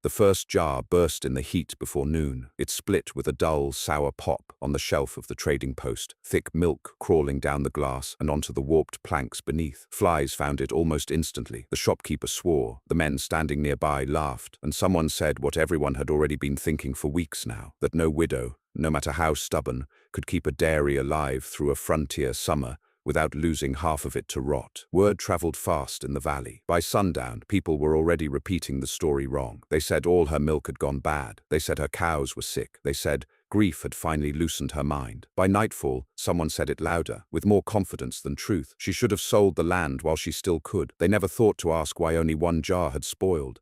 The first jar burst in the heat before noon. It split with a dull, sour pop on the shelf of the trading post, thick milk crawling down the glass and onto the warped planks beneath. Flies found it almost instantly. The shopkeeper swore, the men standing nearby laughed, and someone said what everyone had already been thinking for weeks now, that no widow, no matter how stubborn, could keep a dairy alive through a frontier summer without losing half of it to rot. Word traveled fast in the valley. By sundown, people were already repeating the story wrong. They said all her milk had gone bad. They said her cows were sick. They said grief had finally loosened her mind. By nightfall, someone said it louder, with more confidence than truth. She should have sold the land while she still could. They never thought to ask why only one jar had spoiled.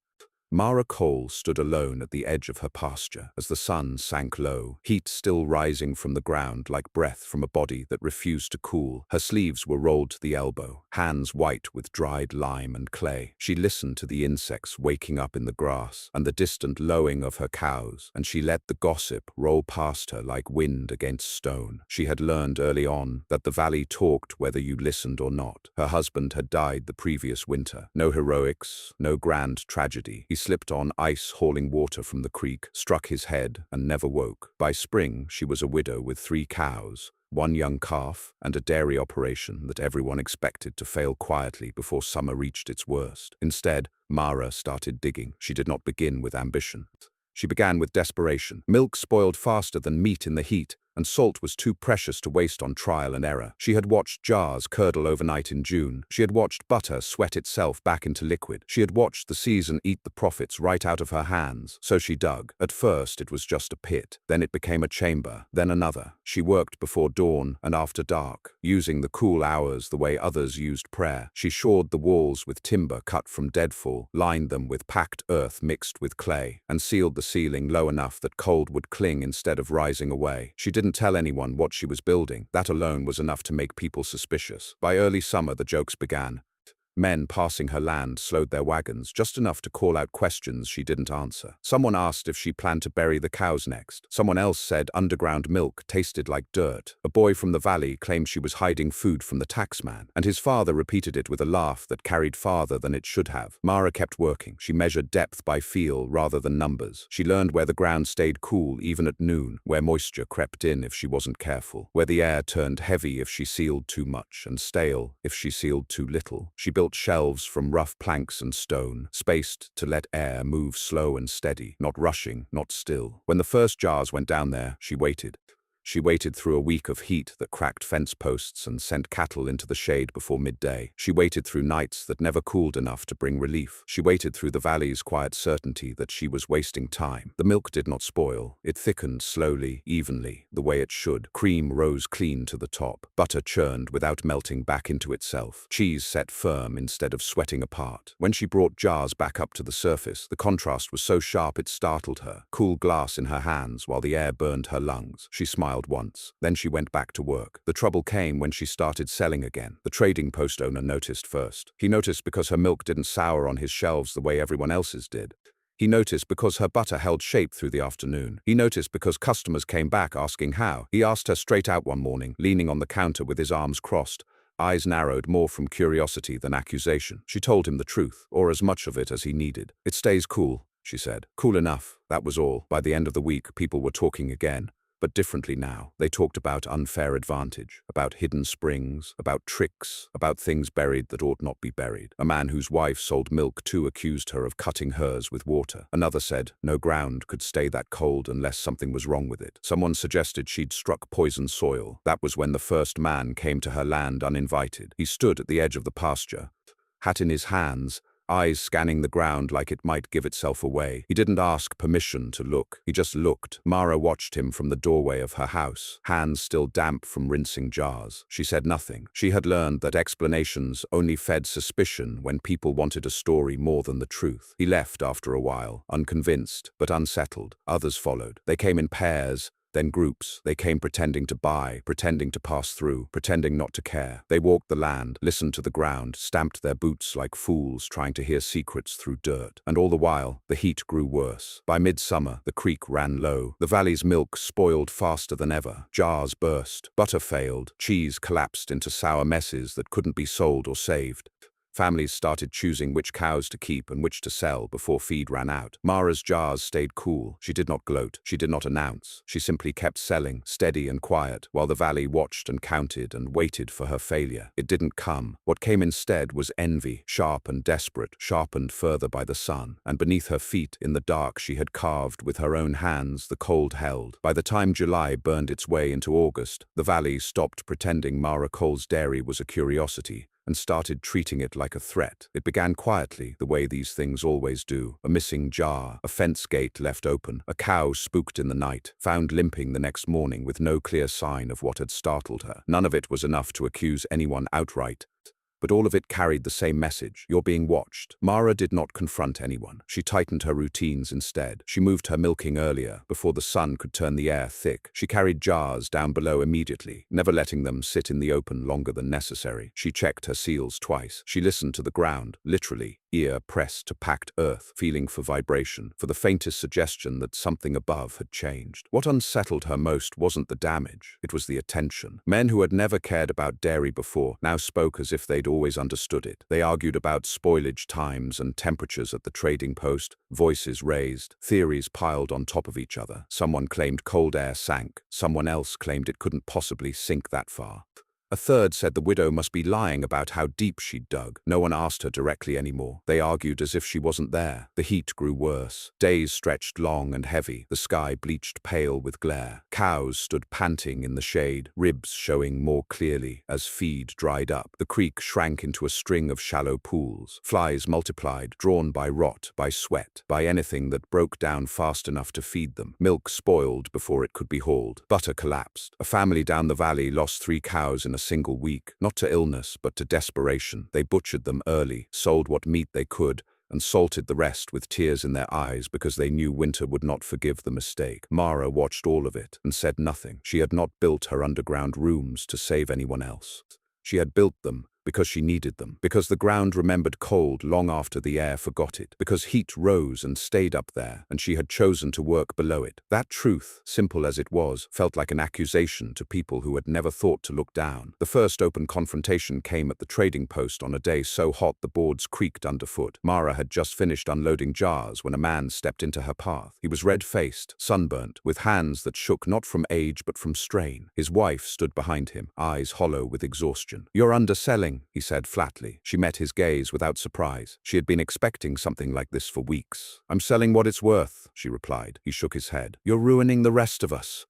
Mara Cole stood alone at the edge of her pasture as the sun sank low, heat still rising from the ground like breath from a body that refused to cool. Her sleeves were rolled to the elbow, hands white with dried lime and clay. She listened to the insects waking up in the grass and the distant lowing of her cows, and she let the gossip roll past her like wind against stone. She had learned early on that the valley talked whether you listened or not. Her husband had died the previous winter. No heroics, no grand tragedy. He slipped on ice hauling water from the creek, struck his head, and never woke. By spring, she was a widow with 3 cows, 1 young calf, and a dairy operation that everyone expected to fail quietly before summer reached its worst. Instead, Mara started digging. She did not begin with ambition. She began with desperation. Milk spoiled faster than meat in the heat, and salt was too precious to waste on trial and error. She had watched jars curdle overnight in June. She had watched butter sweat itself back into liquid. She had watched the season eat the profits right out of her hands. So she dug. At first it was just a pit. Then it became a chamber. Then another. She worked before dawn and after dark, using the cool hours the way others used prayer. She shored the walls with timber cut from deadfall, lined them with packed earth mixed with clay, and sealed the ceiling low enough that cold would cling instead of rising away. She didn't tell anyone what she was building. That alone was enough to make people suspicious. By early summer, the jokes began. Men passing her land slowed their wagons, just enough to call out questions she didn't answer. Someone asked if she planned to bury the cows next. Someone else said underground milk tasted like dirt. A boy from the valley claimed she was hiding food from the taxman, and his father repeated it with a laugh that carried farther than it should have. Mara kept working. She measured depth by feel rather than numbers. She learned where the ground stayed cool even at noon, where moisture crept in if she wasn't careful, where the air turned heavy if she sealed too much and stale if she sealed too little. She built shelves from rough planks and stone, spaced to let air move slow and steady, not rushing, not still. When the first jars went down there, she waited. She waited through a week of heat that cracked fence posts and sent cattle into the shade before midday. She waited through nights that never cooled enough to bring relief. She waited through the valley's quiet certainty that she was wasting time. The milk did not spoil. It thickened slowly, evenly, the way it should. Cream rose clean to the top. Butter churned without melting back into itself. Cheese set firm instead of sweating apart. When she brought jars back up to the surface, the contrast was so sharp it startled her. Cool glass in her hands while the air burned her lungs. She smiled once. Then she went back to work. The trouble came when she started selling again. The trading post owner noticed first. He noticed because her milk didn't sour on his shelves the way everyone else's did. He noticed because her butter held shape through the afternoon. He noticed because customers came back asking how. He asked her straight out one morning, leaning on the counter with his arms crossed, eyes narrowed more from curiosity than accusation. She told him the truth, or as much of it as he needed. "It stays cool," she said. Cool enough, that was all. By the end of the week, people were talking again. But differently now. They talked about unfair advantage, about hidden springs, about tricks, about things buried that ought not be buried. A man whose wife sold milk too accused her of cutting hers with water. Another said no ground could stay that cold unless something was wrong with it. Someone suggested she'd struck poison soil. That was when the first man came to her land uninvited. He stood at the edge of the pasture, hat in his hands, eyes scanning the ground like it might give itself away. He didn't ask permission to look. He just looked. Mara watched him from the doorway of her house, hands still damp from rinsing jars. She said nothing. She had learned that explanations only fed suspicion when people wanted a story more than the truth. He left after a while, unconvinced, but unsettled. Others followed. They came in pairs, then groups. They came pretending to buy, pretending to pass through, pretending not to care. They walked the land, listened to the ground, stamped their boots like fools trying to hear secrets through dirt. And all the while, the heat grew worse. By midsummer, the creek ran low. The valley's milk spoiled faster than ever. Jars burst. Butter failed. Cheese collapsed into sour messes that couldn't be sold or saved. Families started choosing which cows to keep and which to sell before feed ran out. Mara's jars stayed cool. She did not gloat. She did not announce. She simply kept selling, steady and quiet, while the valley watched and counted and waited for her failure. It didn't come. What came instead was envy, sharp and desperate, sharpened further by the sun. And beneath her feet, in the dark, she had carved with her own hands the cold held. By the time July burned its way into August, the valley stopped pretending Mara Cole's dairy was a curiosity and started treating it like a threat. It began quietly, the way these things always do. A missing jar, a fence gate left open, a cow spooked in the night, found limping the next morning with no clear sign of what had startled her. None of it was enough to accuse anyone outright, but all of it carried the same message: you're being watched. Mara did not confront anyone. She tightened her routines instead. She moved her milking earlier, before the sun could turn the air thick. She carried jars down below immediately, never letting them sit in the open longer than necessary. She checked her seals twice. She listened to the ground, literally, ear pressed to packed earth, feeling for vibration, for the faintest suggestion that something above had changed. What unsettled her most wasn't the damage, it was the attention. Men who had never cared about dairy before now spoke as if they'd always understood it. They argued about spoilage times and temperatures at the trading post, voices raised, theories piled on top of each other. Someone claimed cold air sank, someone else claimed it couldn't possibly sink that far. A third said the widow must be lying about how deep she'd dug. No one asked her directly anymore. They argued as if she wasn't there. The heat grew worse. Days stretched long and heavy. The sky bleached pale with glare. Cows stood panting in the shade, ribs showing more clearly as feed dried up. The creek shrank into a string of shallow pools. Flies multiplied, drawn by rot, by sweat, by anything that broke down fast enough to feed them. Milk spoiled before it could be hauled. Butter collapsed. A family down the valley lost 3 cows in a single week, not to illness, but to desperation. They butchered them early, sold what meat they could, and salted the rest with tears in their eyes because they knew winter would not forgive the mistake. Mara watched all of it and said nothing. She had not built her underground rooms to save anyone else. She had built them because she needed them, because the ground remembered cold long after the air forgot it, because heat rose and stayed up there, and she had chosen to work below it. That truth, simple as it was, felt like an accusation to people who had never thought to look down. The first open confrontation came at the trading post on a day so hot the boards creaked underfoot. Mara had just finished unloading jars when a man stepped into her path. He was red-faced, sunburnt, with hands that shook not from age but from strain. His wife stood behind him, eyes hollow with exhaustion. "You're underselling," he said flatly. She met his gaze without surprise. She had been expecting something like this for weeks. "I'm selling what it's worth," she replied. He shook his head. "You're ruining the rest of us.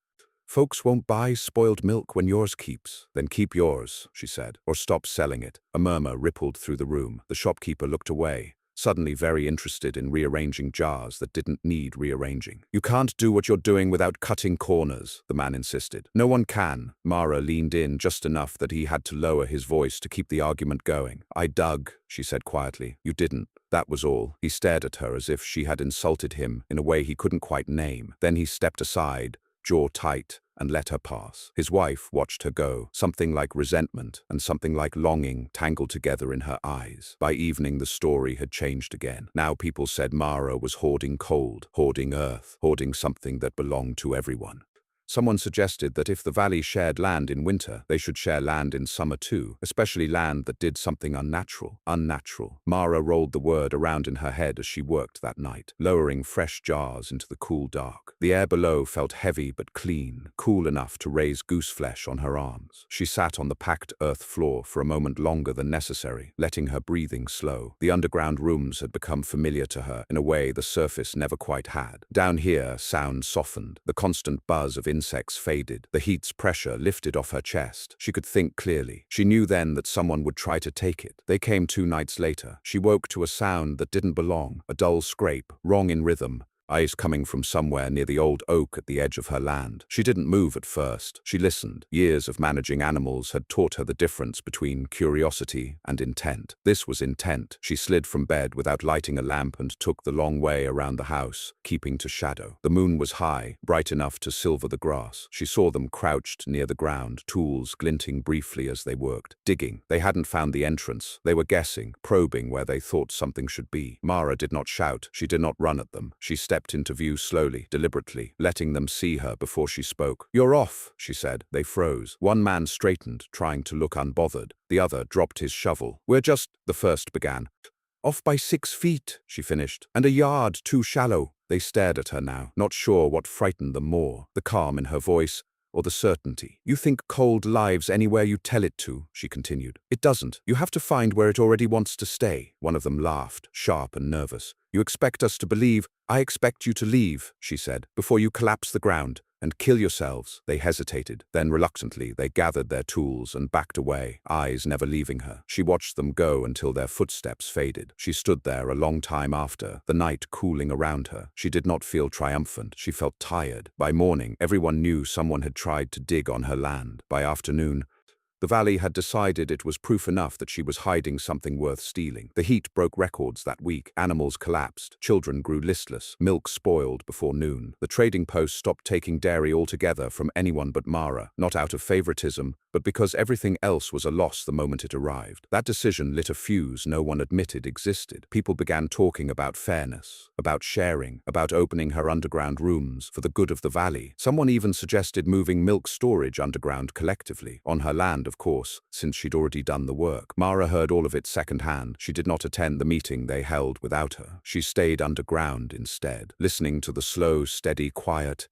Folks won't buy spoiled milk when yours keeps." "Then keep yours," she said, "or stop selling it." A murmur rippled through the room. The shopkeeper looked away, suddenly very interested in rearranging jars that didn't need rearranging. "You can't do what you're doing without cutting corners," the man insisted. "No one can." Mara leaned in just enough that he had to lower his voice to keep the argument going. "I dug," she said quietly. "You didn't. That was all." He stared at her as if she had insulted him in a way he couldn't quite name. Then he stepped aside, jaw tight, and let her pass. His wife watched her go, something like resentment and something like longing tangled together in her eyes. By evening, the story had changed again. Now people said Mara was hoarding cold, hoarding earth, hoarding something that belonged to everyone. Someone suggested that if the valley shared land in winter, they should share land in summer too, especially land that did something unnatural. Unnatural. Mara rolled the word around in her head as she worked that night, lowering fresh jars into the cool dark. The air below felt heavy but clean, cool enough to raise goose flesh on her arms. She sat on the packed earth floor for a moment longer than necessary, letting her breathing slow. The underground rooms had become familiar to her in a way the surface never quite had. Down here, sound softened. The constant buzz of insects faded. The heat's pressure lifted off her chest. She could think clearly. She knew then that someone would try to take it. They came 2 nights later. She woke to a sound that didn't belong, a dull scrape, wrong in rhythm, eyes coming from somewhere near the old oak at the edge of her land. She didn't move at first. She listened. Years of managing animals had taught her the difference between curiosity and intent. This was intent. She slid from bed without lighting a lamp and took the long way around the house, keeping to shadow. The moon was high, bright enough to silver the grass. She saw them crouched near the ground, tools glinting briefly as they worked. Digging. They hadn't found the entrance. They were guessing, probing where they thought something should be. Mara did not shout. She did not run at them. She stepped stepped into view slowly, deliberately, letting them see her before she spoke. "You're off," she said. They froze. One man straightened, trying to look unbothered. The other dropped his shovel. "We're just," the first began. "Off by 6 feet," she finished, "and a yard too shallow." They stared at her now, not sure what frightened them more, the calm in her voice or the certainty. "You think cold lives anywhere you tell it to," she continued. "It doesn't. You have to find where it already wants to stay." One of them laughed, sharp and nervous. "You expect us to believe—" "I expect you to leave," she said, "before you collapse the ground. And kill yourselves." They hesitated. Then reluctantly, they gathered their tools and backed away, eyes never leaving her. She watched them go until their footsteps faded. She stood there a long time after, the night cooling around her. She did not feel triumphant. She felt tired. By morning, everyone knew someone had tried to dig on her land. By afternoon, the valley had decided it was proof enough that she was hiding something worth stealing. The heat broke records that week. Animals collapsed. Children grew listless. Milk spoiled before noon. The trading post stopped taking dairy altogether from anyone but Mara, not out of favoritism, but because everything else was a loss the moment it arrived. That decision lit a fuse no one admitted existed. People began talking about fairness, about sharing, about opening her underground rooms for the good of the valley. Someone even suggested moving milk storage underground collectively, on her land, of course, since she'd already done the work. Mara heard all of it secondhand. She did not attend the meeting they held without her. She stayed underground instead, listening to the slow, steady quiet,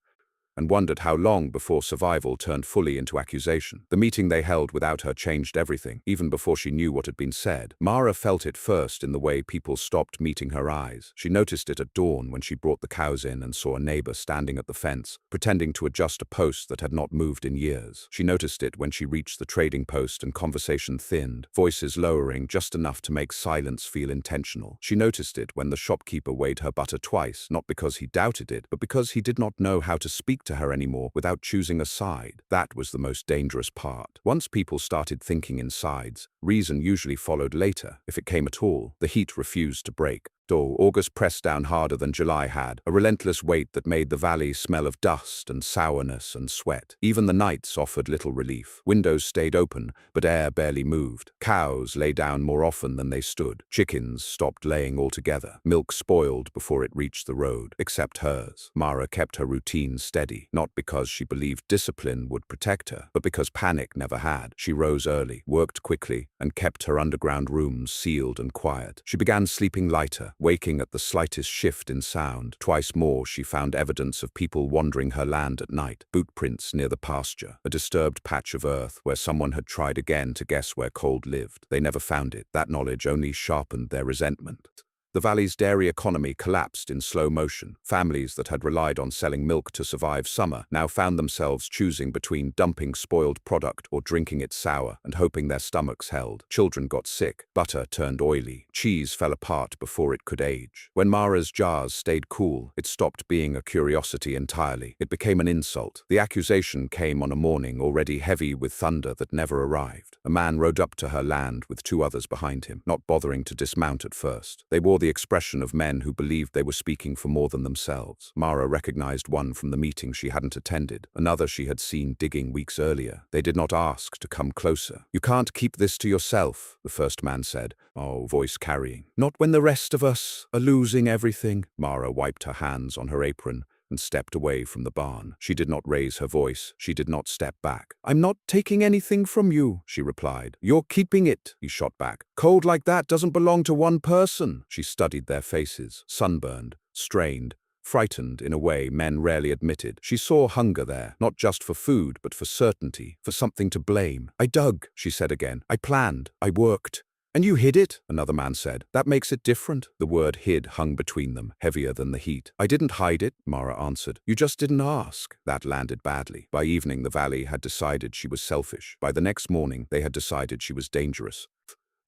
and wondered how long before survival turned fully into accusation. The meeting they held without her changed everything, even before she knew what had been said. Mara felt it first in the way people stopped meeting her eyes. She noticed it at dawn when she brought the cows in and saw a neighbor standing at the fence, pretending to adjust a post that had not moved in years. She noticed it when she reached the trading post and conversation thinned, voices lowering just enough to make silence feel intentional. She noticed it when the shopkeeper weighed her butter twice, not because he doubted it, but because he did not know how to speak to her anymore without choosing a side. That was the most dangerous part. Once people started thinking in sides, reason usually followed later, if it came at all. The heat refused to break. August pressed down harder than July had, a relentless weight that made the valley smell of dust and sourness and sweat. Even the nights offered little relief. Windows stayed open, but air barely moved. Cows lay down more often than they stood. Chickens stopped laying altogether. Milk spoiled before it reached the road, except hers. Mara kept her routine steady, not because she believed discipline would protect her, but because panic never had. She rose early, worked quickly, and kept her underground rooms sealed and quiet. She began sleeping lighter, waking at the slightest shift in sound. Twice more she found evidence of people wandering her land at night. Boot prints near the pasture, a disturbed patch of earth where someone had tried again to guess where cold lived. They never found it. That knowledge only sharpened their resentment. The valley's dairy economy collapsed in slow motion. Families that had relied on selling milk to survive summer now found themselves choosing between dumping spoiled product or drinking it sour and hoping their stomachs held. Children got sick. Butter turned oily. Cheese fell apart before it could age. When Mara's jars stayed cool, it stopped being a curiosity entirely. It became an insult. The accusation came on a morning already heavy with thunder that never arrived. A man rode up to her land with 2 others behind him, not bothering to dismount at first. They wore the expression of men who believed they were speaking for more than themselves. Mara recognized one from the meeting she hadn't attended, another she had seen digging weeks earlier. They did not ask to come closer. "You can't keep this to yourself," the first man said, voice carrying. "Not when the rest of us are losing everything." Mara wiped her hands on her apron and stepped away from the barn. She did not raise her voice. She did not step back. "I'm not taking anything from you," she replied. "You're keeping it," he shot back. "Cold like that doesn't belong to one person." She studied their faces, sunburned, strained, frightened in a way men rarely admitted. She saw hunger there, not just for food, but for certainty, for something to blame. "I dug," she said again. "I planned. I worked." "And you hid it," another man said. "That makes it different." The word hid hung between them, heavier than the heat. "I didn't hide it," Mara answered. "You just didn't ask." That landed badly. By evening, the valley had decided she was selfish. By the next morning, they had decided she was dangerous.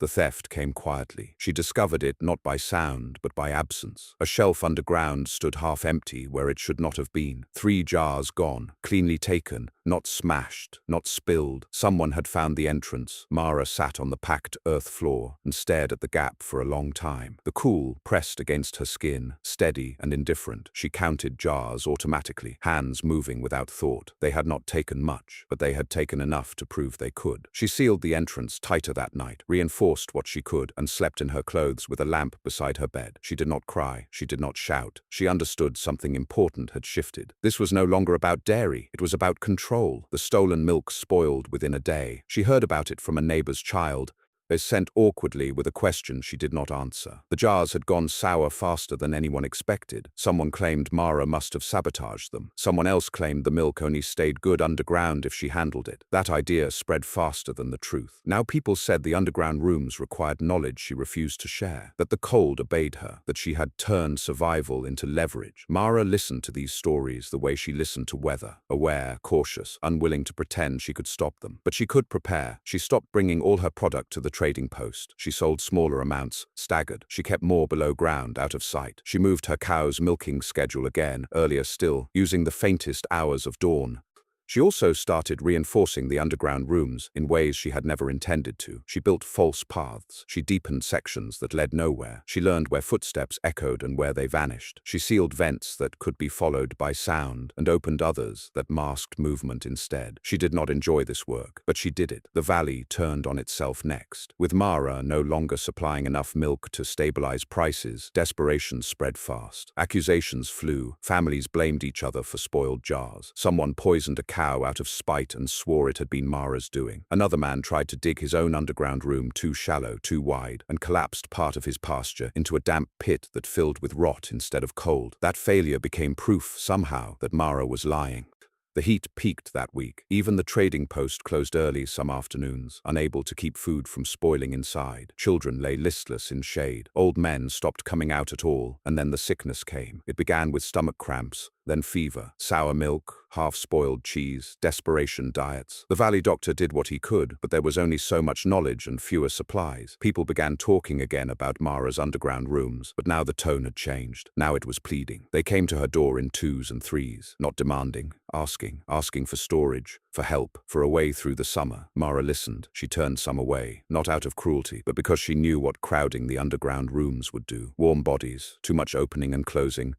The theft came quietly. She discovered it not by sound, but by absence. A shelf underground stood half empty where it should not have been. 3 jars gone, cleanly taken, not smashed, not spilled. Someone had found the entrance. Mara sat on the packed earth floor and stared at the gap for a long time. The cool pressed against her skin, steady and indifferent. She counted jars automatically, hands moving without thought. They had not taken much, but they had taken enough to prove they could. She sealed the entrance tighter that night, reinforced reinforced what she could, and slept in her clothes with a lamp beside her bed. She did not cry. She did not shout. She understood something important had shifted. This was no longer about dairy. It was about control. The stolen milk spoiled within a day. She heard about it from a neighbor's child, sent awkwardly with a question she did not answer. The jars had gone sour faster than anyone expected. Someone claimed Mara must have sabotaged them. Someone else claimed the milk only stayed good underground if she handled it. That idea spread faster than the truth. Now people said the underground rooms required knowledge she refused to share, that the cold obeyed her, that she had turned survival into leverage. Mara listened to these stories the way she listened to weather, aware, cautious, unwilling to pretend she could stop them. But she could prepare. She stopped bringing all her product to the trading post. She sold smaller amounts, staggered. She kept more below ground, out of sight. She moved her cow's milking schedule again, earlier still, using the faintest hours of dawn. She also started reinforcing the underground rooms in ways she had never intended to. She built false paths. She deepened sections that led nowhere. She learned where footsteps echoed and where they vanished. She sealed vents that could be followed by sound and opened others that masked movement instead. She did not enjoy this work, but she did it. The valley turned on itself next. With Mara no longer supplying enough milk to stabilize prices, desperation spread fast. Accusations flew. Families blamed each other for spoiled jars. Someone poisoned a cow out of spite and swore it had been Mara's doing. Another man tried to dig his own underground room too shallow, too wide, and collapsed part of his pasture into a damp pit that filled with rot instead of cold. That failure became proof, somehow, that Mara was lying. The heat peaked that week. Even the trading post closed early some afternoons, unable to keep food from spoiling inside. Children lay listless in shade. Old men stopped coming out at all, and then the sickness came. It began with stomach cramps, then fever, sour milk, half-spoiled cheese, desperation diets. The valley doctor did what he could, but there was only so much knowledge and fewer supplies. People began talking again about Mara's underground rooms, but now the tone had changed. Now it was pleading. They came to her door in twos and threes, not demanding, asking for storage, for help, for a way through the summer. Mara listened. She turned some away, not out of cruelty, but because she knew what crowding the underground rooms would do. Warm bodies, too much opening and closing,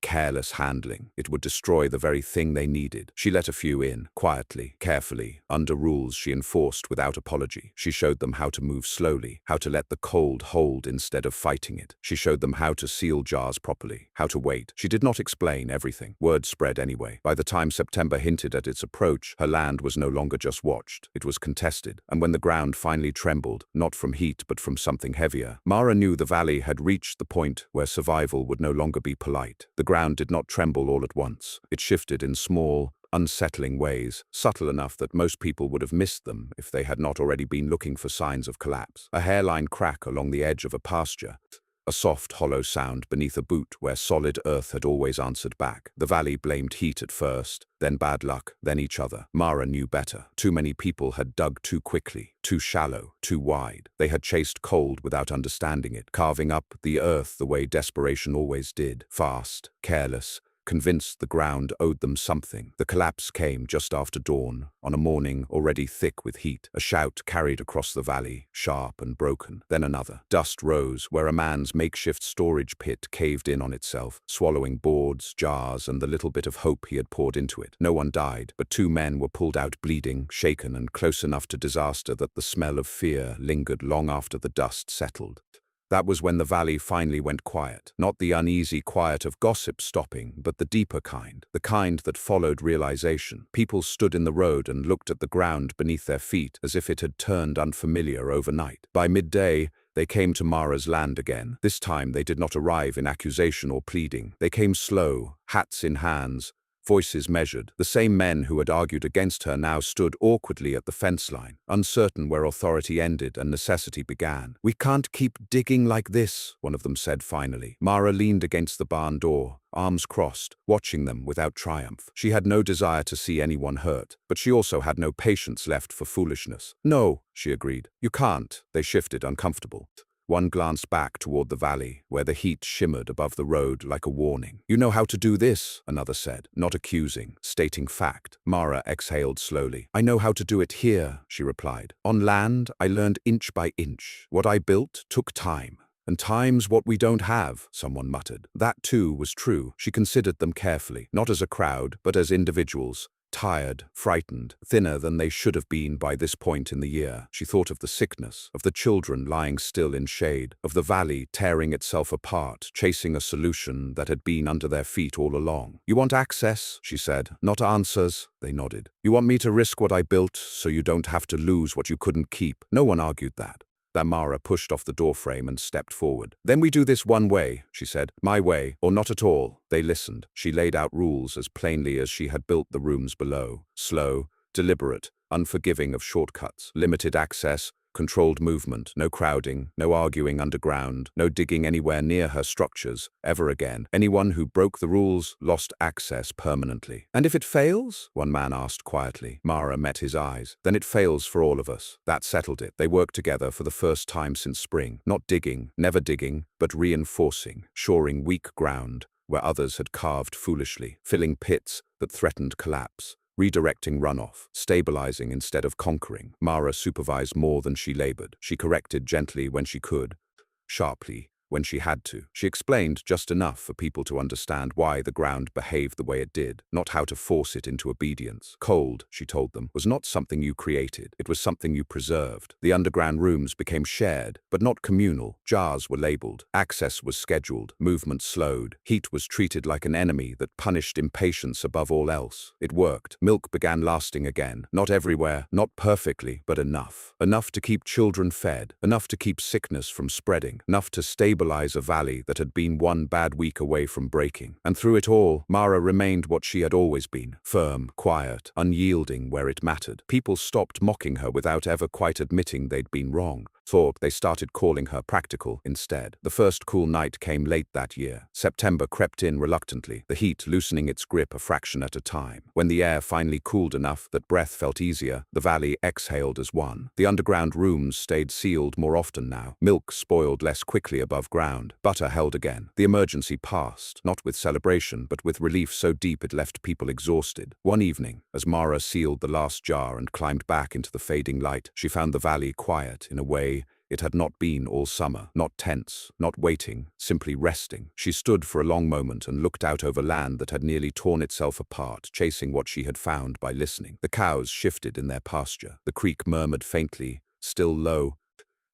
careless handling. It would destroy the very thing they needed. She let a few in, quietly, carefully, under rules she enforced without apology. She showed them how to move slowly, how to let the cold hold instead of fighting it. She showed them how to seal jars properly, how to wait. She did not explain everything. Word spread anyway. By the time September hinted at its approach, her land was no longer just watched. It was contested. And when the ground finally trembled, not from heat but from something heavier, Mara knew the valley had reached the point where survival would no longer be polite. The ground did not tremble all at once. It shifted in small, unsettling ways, subtle enough that most people would have missed them if they had not already been looking for signs of collapse. A hairline crack along the edge of a pasture. A soft, hollow sound beneath a boot where solid earth had always answered back. The valley blamed heat at first, then bad luck, then each other. Mara knew better. Too many people had dug too quickly, too shallow, too wide. They had chased cold without understanding it, carving up the earth the way desperation always did, fast, careless, convinced the ground owed them something. The collapse came just after dawn, on a morning already thick with heat. A shout carried across the valley, sharp and broken. Then another. Dust rose where a man's makeshift storage pit caved in on itself, swallowing boards, jars, and the little bit of hope he had poured into it. No one died, but 2 men were pulled out bleeding, shaken, and close enough to disaster that the smell of fear lingered long after the dust settled. That was when the valley finally went quiet. Not the uneasy quiet of gossip stopping, but the deeper kind, the kind that followed realization. People stood in the road and looked at the ground beneath their feet as if it had turned unfamiliar overnight. By midday, they came to Mara's land again. This time they did not arrive in accusation or pleading. They came slow, hats in hands, voices measured. The same men who had argued against her now stood awkwardly at the fence line, uncertain where authority ended and necessity began. "We can't keep digging like this," one of them said finally. Mara leaned against the barn door, arms crossed, watching them without triumph. She had no desire to see anyone hurt, but she also had no patience left for foolishness. "No," she agreed. "You can't." They shifted, uncomfortable. One glanced back toward the valley, where the heat shimmered above the road like a warning. "You know how to do this," another said, not accusing, stating fact. Mara exhaled slowly. "I know how to do it here," she replied. "On land, I learned inch by inch. What I built took time. And time's what we don't have," someone muttered. That too was true. She considered them carefully, not as a crowd, but as individuals. tired, frightened, thinner than they should have been by this point in the year. She thought of the sickness, of the children lying still in shade, of the valley tearing itself apart, chasing a solution that had been under their feet all along. "You want access," she said, "not answers." They nodded. "You want me to risk what I built so you don't have to lose what you couldn't keep." No one argued that. Mara pushed off the doorframe and stepped forward. "Then we do this one way," she said. "My way, or not at all." They listened. She laid out rules as plainly as she had built the rooms below. Slow, deliberate, unforgiving of shortcuts, limited access, controlled movement, no crowding, no arguing underground, no digging anywhere near her structures, ever again. Anyone who broke the rules lost access permanently. "And if it fails?" one man asked quietly. Mara met his eyes. "Then it fails for all of us." That settled it. They worked together for the first time since spring. Not digging, never digging, but reinforcing, shoring weak ground where others had carved foolishly, filling pits that threatened collapse. Redirecting runoff, stabilizing instead of conquering. Mara supervised more than she labored. She corrected gently when she could, sharply when she had to. She explained just enough for people to understand why the ground behaved the way it did, not how to force it into obedience. Cold, she told them, was not something you created. It was something you preserved. The underground rooms became shared, but not communal. Jars were labeled. Access was scheduled. Movement slowed. Heat was treated like an enemy that punished impatience above all else. It worked. Milk began lasting again. Not everywhere, not perfectly, but enough. Enough to keep children fed. Enough to keep sickness from spreading. Enough to stabilize a valley that had been one bad week away from breaking. And through it all, Mara remained what she had always been. Firm, quiet, unyielding where it mattered. People stopped mocking her without ever quite admitting they'd been wrong. They started calling her practical instead. The first cool night came late that year. September crept in reluctantly, the heat loosening its grip a fraction at a time. When the air finally cooled enough that breath felt easier, the valley exhaled as one. The underground rooms stayed sealed more often now. Milk spoiled less quickly above ground. Butter held again. The emergency passed, not with celebration, but with relief so deep it left people exhausted. One evening, as Mara sealed the last jar and climbed back into the fading light, she found the valley quiet in a way it had not been all summer, not tense, not waiting, simply resting. She stood for a long moment and looked out over land that had nearly torn itself apart, chasing what she had found by listening. The cows shifted in their pasture. The creek murmured faintly, still low,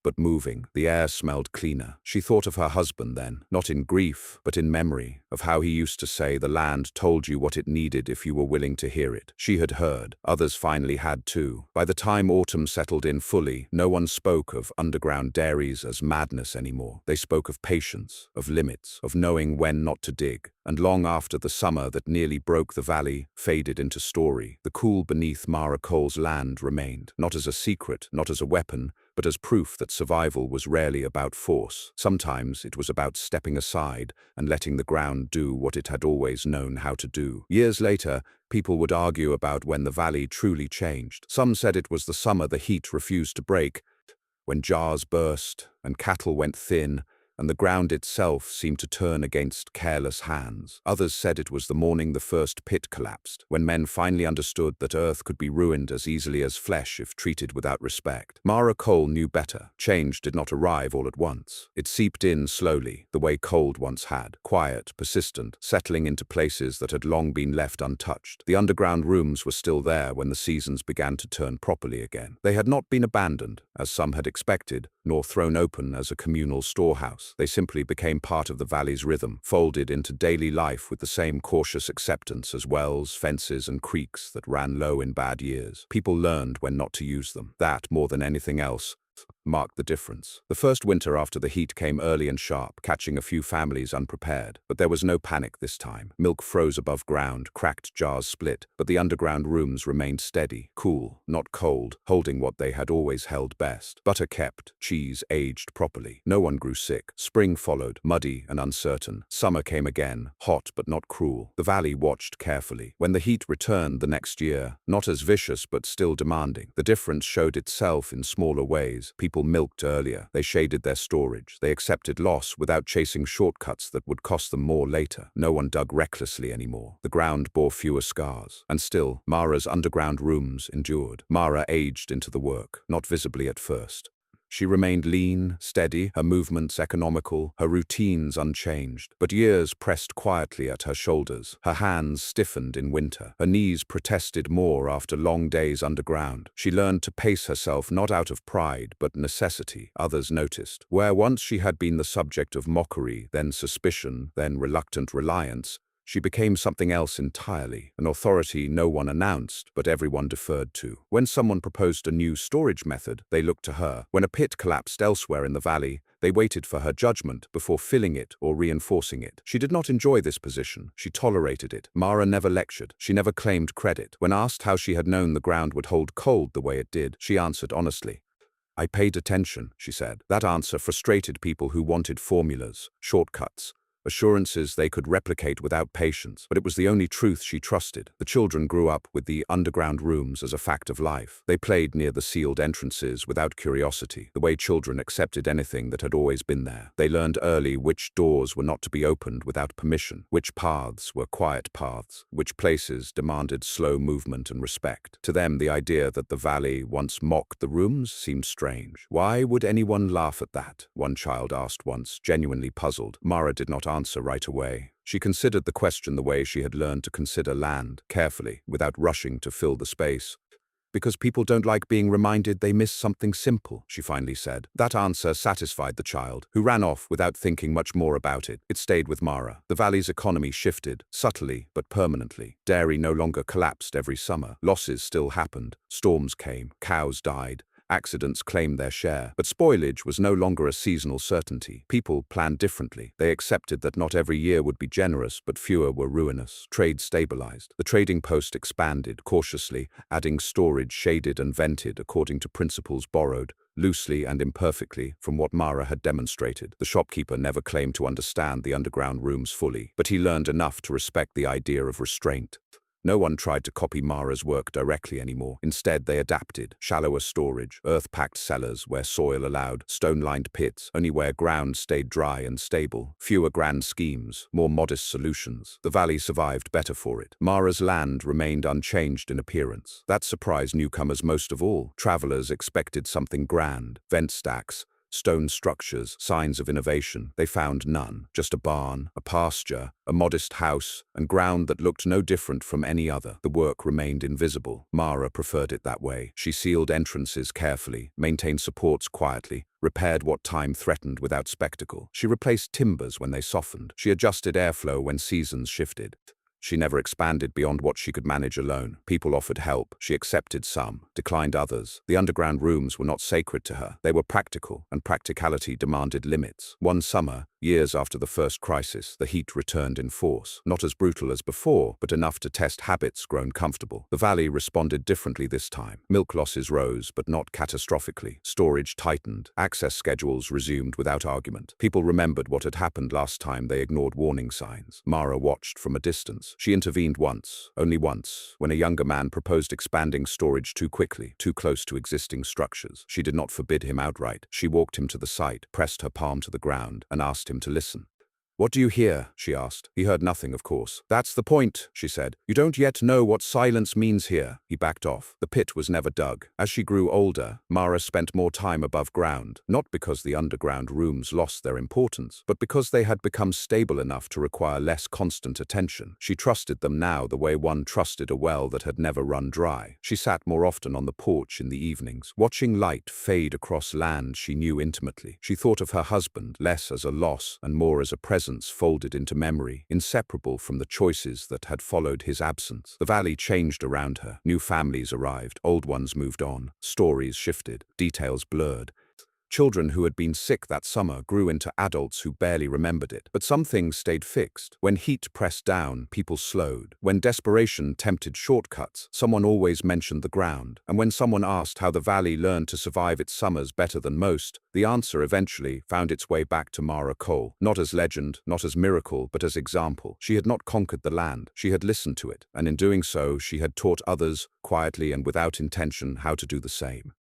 but moving. The air smelled cleaner. She thought of her husband then, not in grief, but in memory, of how he used to say the land told you what it needed if you were willing to hear it. She had heard. Others finally had too. By the time autumn settled in fully, no one spoke of underground dairies as madness anymore. They spoke of patience, of limits, of knowing when not to dig. And long after the summer that nearly broke the valley faded into story, the cool beneath Mara Cole's land remained, not as a secret, not as a weapon, but as proof that survival was rarely about force. Sometimes it was about stepping aside and letting the ground do what it had always known how to do. Years later, people would argue about when the valley truly changed. Some said it was the summer the heat refused to break, when jars burst and cattle went thin, and the ground itself seemed to turn against careless hands. Others said it was the morning the first pit collapsed, when men finally understood that earth could be ruined as easily as flesh if treated without respect. Mara Cole knew better. Change did not arrive all at once. It seeped in slowly, the way cold once had, quiet, persistent, settling into places that had long been left untouched. The underground rooms were still there when the seasons began to turn properly again. They had not been abandoned, as some had expected, nor thrown open as a communal storehouse. They simply became part of the valley's rhythm, folded into daily life with the same cautious acceptance as wells, fences, and creeks that ran low in bad years. People learned when not to use them. That, more than anything else, marked the difference. The first winter after the heat came early and sharp, catching a few families unprepared. But there was no panic this time. Milk froze above ground, cracked jars split, but the underground rooms remained steady, cool, not cold, holding what they had always held best. Butter kept, cheese aged properly. No one grew sick. Spring followed, muddy and uncertain. Summer came again, hot but not cruel. The valley watched carefully. When the heat returned the next year, not as vicious but still demanding, the difference showed itself in smaller ways. People milked earlier. They shaded their storage. They accepted loss without chasing shortcuts that would cost them more later. No one dug recklessly anymore. The ground bore fewer scars. And still, Mara's underground rooms endured. Mara aged into the work, not visibly at first, She remained lean, steady, her movements economical, her routines unchanged. But years pressed quietly at her shoulders. Her hands stiffened in winter. Her knees protested more after long days underground. She learned to pace herself not out of pride, but necessity. Others noticed. Where once she had been the subject of mockery, then suspicion, then reluctant reliance, she became something else entirely, an authority no one announced, but everyone deferred to. When someone proposed a new storage method, they looked to her. When a pit collapsed elsewhere in the valley, they waited for her judgment before filling it or reinforcing it. She did not enjoy this position. She tolerated it. Mara never lectured. She never claimed credit. When asked how she had known the ground would hold cold the way it did, she answered honestly. "I paid attention," she said. That answer frustrated people who wanted formulas, shortcuts, assurances they could replicate without patience, but it was the only truth she trusted. The children grew up with the underground rooms as a fact of life. They played near the sealed entrances without curiosity, the way children accepted anything that had always been there. They learned early which doors were not to be opened without permission, which paths were quiet paths, which places demanded slow movement and respect. To them, the idea that the valley once mocked the rooms seemed strange. Why would anyone laugh at that? One child asked once, genuinely puzzled. Mara did not answer right away. She considered the question the way she had learned to consider land, carefully, without rushing to fill the space. "Because people don't like being reminded they miss something simple," she finally said. That answer satisfied the child, who ran off without thinking much more about it. It stayed with Mara. The valley's economy shifted, subtly but permanently. Dairy no longer collapsed every summer. Losses still happened. Storms came. Cows died. Accidents claimed their share, but spoilage was no longer a seasonal certainty. People planned differently. They accepted that not every year would be generous, but fewer were ruinous. Trade stabilized. The trading post expanded, cautiously, adding storage shaded and vented according to principles borrowed, loosely and imperfectly, from what Mara had demonstrated. The shopkeeper never claimed to understand the underground rooms fully, but he learned enough to respect the idea of restraint. No one tried to copy Mara's work directly anymore. Instead, they adapted. Shallower storage, earth-packed cellars where soil allowed, stone-lined pits, only where ground stayed dry and stable. Fewer grand schemes, more modest solutions. The valley survived better for it. Mara's land remained unchanged in appearance. That surprised newcomers most of all. Travelers expected something grand, vent stacks, stone structures, signs of innovation. They found none. Just a barn, a pasture, a modest house, and ground that looked no different from any other. The work remained invisible. Mara preferred it that way. She sealed entrances carefully, maintained supports quietly, repaired what time threatened without spectacle. She replaced timbers when they softened. She adjusted airflow when seasons shifted. She never expanded beyond what she could manage alone. People offered help. She accepted some, declined others. The underground rooms were not sacred to her. They were practical, and practicality demanded limits. One summer, years after the first crisis, the heat returned in force. Not as brutal as before, but enough to test habits grown comfortable. The valley responded differently this time. Milk losses rose, but not catastrophically. Storage tightened. Access schedules resumed without argument. People remembered what had happened last time they ignored warning signs. Mara watched from a distance. She intervened once, only once, when a younger man proposed expanding storage too quickly, too close to existing structures. She did not forbid him outright. She walked him to the site, pressed her palm to the ground, and asked him to listen. "What do you hear?" she asked. He heard nothing, of course. "That's the point," she said. "You don't yet know what silence means here." He backed off. The pit was never dug. As she grew older, Mara spent more time above ground, not because the underground rooms lost their importance, but because they had become stable enough to require less constant attention. She trusted them now the way one trusted a well that had never run dry. She sat more often on the porch in the evenings, watching light fade across land she knew intimately. She thought of her husband less as a loss and more as a presence folded into memory, inseparable from the choices that had followed his absence. The valley changed around her. New families arrived, old ones moved on, stories shifted, details blurred. Children who had been sick that summer grew into adults who barely remembered it. But some things stayed fixed. When heat pressed down, people slowed. When desperation tempted shortcuts, someone always mentioned the ground. And when someone asked how the valley learned to survive its summers better than most, the answer eventually found its way back to Mara Cole. Not as legend, not as miracle, but as example. She had not conquered the land. She had listened to it. And in doing so, she had taught others, quietly and without intention, how to do the same.